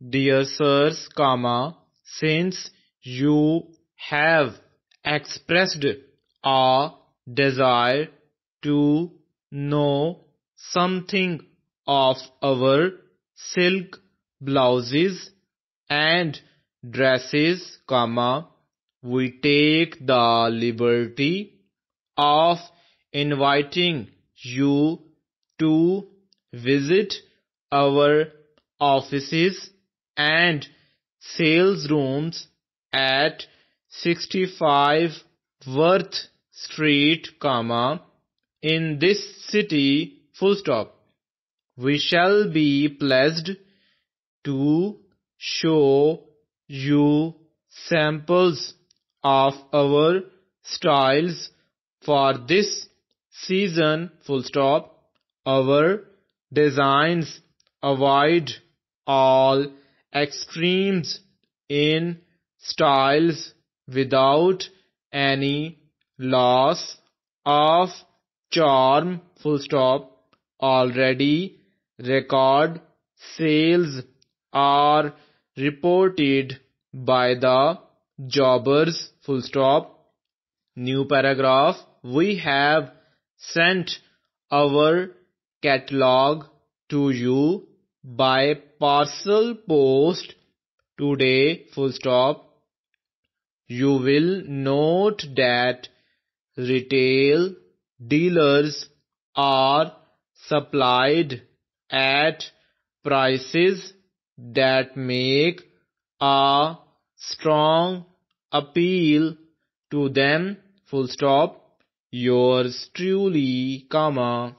Dear sirs, since you have expressed a desire to know something of our silk blouses and dresses, we take the liberty of inviting you to visit our offices and sales rooms at 65 Worth Street, in this city, We shall be pleased to show you samples of our styles for this season, Our designs avoid all extremes in styles without any loss of charm, Already record sales are reported by the jobbers, New paragraph. We have sent our catalog to you by parcel post today, You will note that retail dealers are supplied at prices that make a strong appeal to them, Yours truly,